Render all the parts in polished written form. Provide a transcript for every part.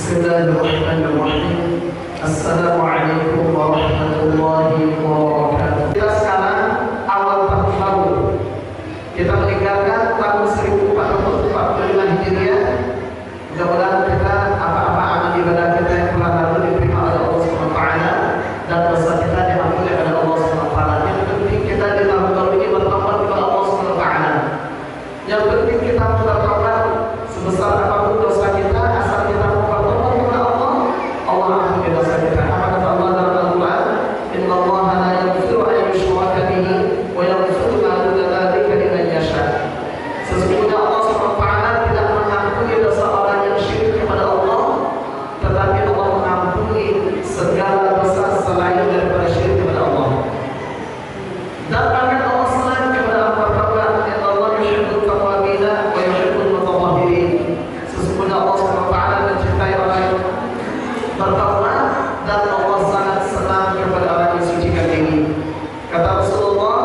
Bismillahirrahmanirrahim. Assalamualaikum warahmatullahi wabarakatuh. Kita sekarang awal tahun baru. Kita meninggalkan tahun 1445 Hijriah. Mudah-mudahan kita apa-apa amal ibadah kita yang telah lalu diterima oleh Allah Subhanahu wa taala dan dosa kita diampuni oleh Allah Subhanahu wa taala. Yang penting kita di tahun baru ini bertobat kepada Allah Subhanahu wa taala. Yang penting kita bertobat sebesar apapun dosa kita, asal kita bertobat kepada Allah, Allah ampuni dosa kita. Apa kata Allah dalam Al-Quran? Innallaha la yaghfiru an yushraka bihi wa yaghfiru ma duna dzalika liman yasha. Sesungguhnya Allah Subhanahu wa taala tidak mengampuni dosa orang yang syirik kepada Allah, tetapi Allah mengampuni segala dosa selain daripada syirik kepada Allah. Dan bahkan Allah selain kepada al-tawwab, Allah yuhibbul tawwabina wa yuhibbul mutatahhirin. Sesungguhnya Allah Subhanahu wa taala mencintai orang yang bertaubat dan Allah sangat senang kepada orang yang sucikan diri. Kata Rasulullah,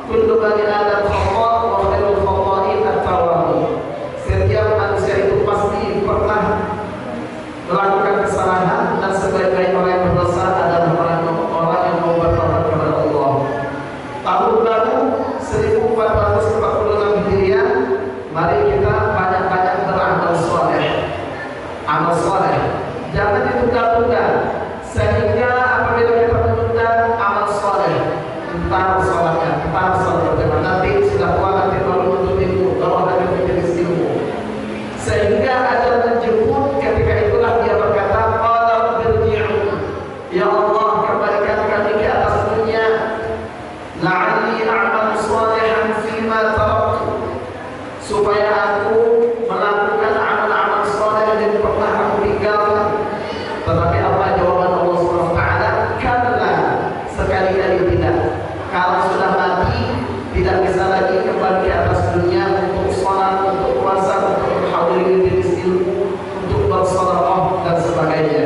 kullu bani adam khata' wa khairul khata'in at-tawwabun. Setiap manusia itu pasti pernah melakukan kesalahan dan sebaik-baik orang yang berdosa adalah orang yang mau bertobat kepada Allah. Tahun baru 1446 Hijriah, mari kita banyak-banyak beramal soleh. Amal soleh jangan ditunda-tunda, sehingga apabila kita menunda amal soleh, entah sholatnya, entah sholat berjamaah, nanti sudah tua, nanti baru menuntut ilmu, baru ada menjadi ilmu, sehingga ajal menjemput. Ketika itulah dia berkata, qala birji'u, ya Allah, kembalikan kami ke atas dunia, la'alli a'malu shalihan fima taraktu, supaya aku melakukan amal-amal saleh yang pernah aku tinggalkan. Tetapi apa jawaban Allah Subhanahu wa taala? Kalla, sekali-kali tidak. Kalau sudah mati, tidak bisa lagi kembali ke atas dunia untuk salat, untuk puasa, untuk menghadiri majelis ilmu, untuk bersedekah dan sebagainya.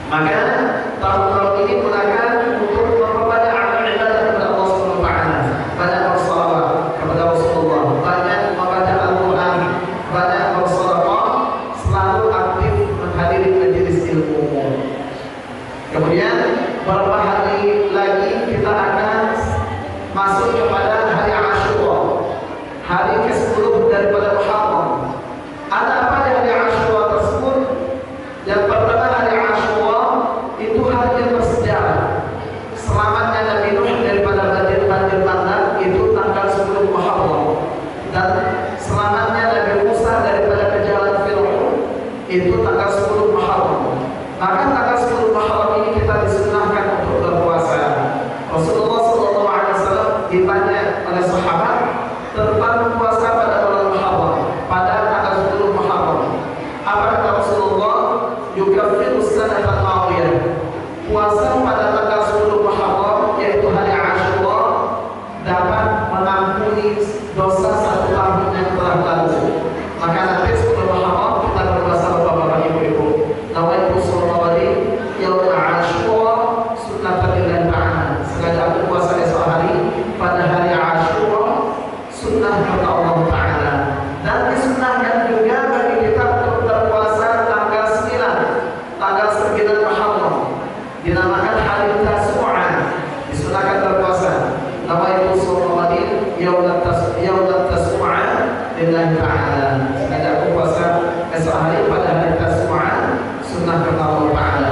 Maka tahun ini gunakan untuk memperbanyak amal ibadah kepada Allah Subhanahu wa taala. Banyak bersalawat kepada Rasulullah, banyak membaca Al-Quran, banyak bersedekah, selalu aktif menghadiri majelis ilmu. Kemudian beberapa hari lagi kita akan masuk kepada hari Ashura, hari ke-10 daripada Muharram. Ada apa di hari Ashura tersebut? Yang pertama, hari Ashura itu hari yang bersejarah. Selamatnya Nabi Nuh daripada banjir bandang itu tanggal 10 Muharram, dan selamatnya Nabi Musa daripada kejaran Fir'aun itu tanggal 10 Muharram. Maka tanggal 10 Muharram ini kita disunahkan untuk berpuasa. Rasulullah SAW ditanya oleh sahabat tentang puasa pada bulan Muharram, pada tanggal 10 Muharram. Apa kata Rasulullah? Yukaffiru sanata al-madiyah. Puasa pada tanggal 10 Muharram, yaitu hari Ashura, dapat mengampuni dosa satu tahun yang telah lalu. Maka nanti 10 Muharram kita berpuasa Bapak Ibu. Nawaitu sholawati yaum Ashura sunnatan lillahi ta'ala. Sengaja aku puasa esok hari pada hari Ashura, sunnah kepada Allah Ta'ala. Dan disunnahkan juga bagi kita untuk berpuasa tanggal 9 Muharram, dinamakan hari Tasu'a. Disunahkan berpuasa. Nawaitu sholawati yaum Tasu'a lillahi ta'ala. Sengaja aku puasa esok hari pada hari Tasu'a, sunnah kepada Allah Ta'ala.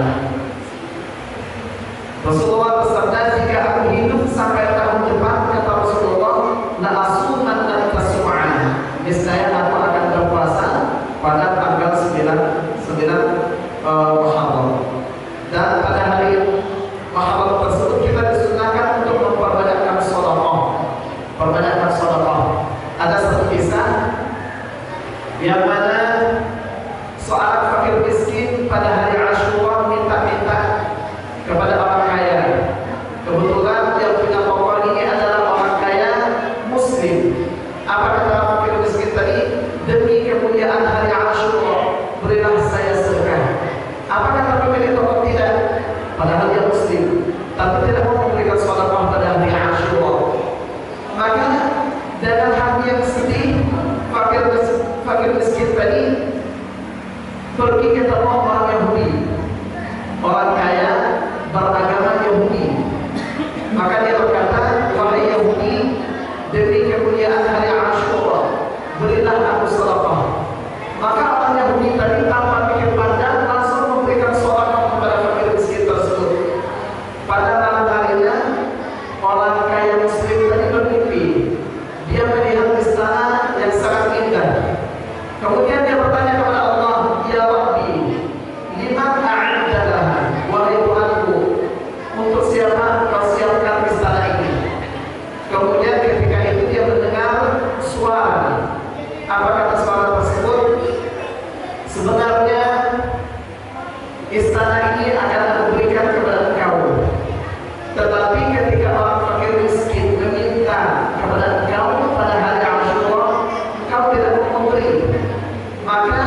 Rasulullah bersabda, jika aku hidup sampai tahun depan, kata Rasulullah, la asuman dan Tasu'a, niscaya aku akan berpuasa pada tanggal 9 Muharram. Dan pada hari Muharram tersebut kita disunahkan untuk memperbanyakkan sedekah. Perbanyakkan pergi ke tempat orang Yahudi, orang kaya beragama Yahudi. Maka dia berkata, wahai Yahudi, demi kemuliaan hari Ashura, berilah aku sedekah. Maka orang Yahudi tadi tanpa pikir panjang langsung memberikan sedekah kepada fakir miskin tersebut. Pada malam harinya, orang kaya Muslim tadi bermimpi. Dia melihat istana yang sangat indah. Kemudian dia bertanya kepada Allah, Ya Rabbi, liman a'addalah, wahai Tuhanku, untuk siapa kau siapkan istana ini? Kemudian ketika itu dia mendengar suara. Apa kata suara tersebut? Sebenarnya istana ini akan aku berikan kepada engkau. Tetapi ketika orang fakir miskin meminta kepada engkau pada hari Ashura, engkau tidak memberi. Maka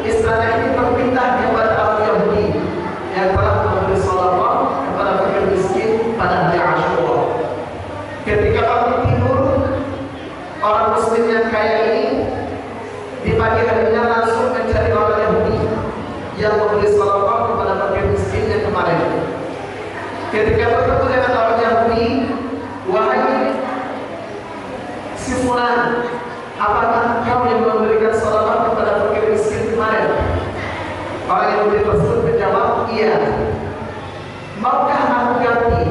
istana ini berpindah kepada orang Yahudi yang telah memberi sedekah kepada fakir miskin pada hari Ashura. Ketika bangun tidur, orang Muslim yang kaya ini di pagi harinya langsung mencari orang Yahudi yang memberi sedekah kepada fakir miskin yang kemarin. Ketika bertemu dengan orang Yahudi, wahai si fulan, apakah kau yang memberikan sedekah kepada fakir miskin kemarin? Orang Yahudi tersebut menjawab, iya. Maukah aku ganti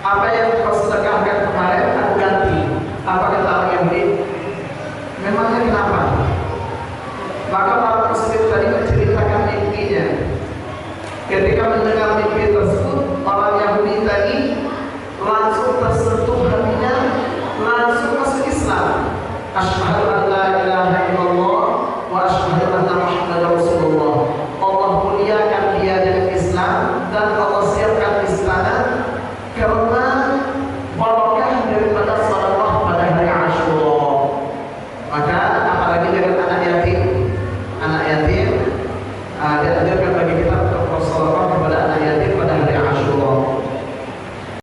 apa yang kau sedekahkan kemarin? Aku ganti. Apa kata orang Yahudi? Memangnya kenapa? Maka orang Muslim tadi menceritakan mimpinya. Ketika mendengar mimpi tersebut, orang Yahudi tadi langsung tersentuh hatinya, langsung masuk Islam. Asyhadu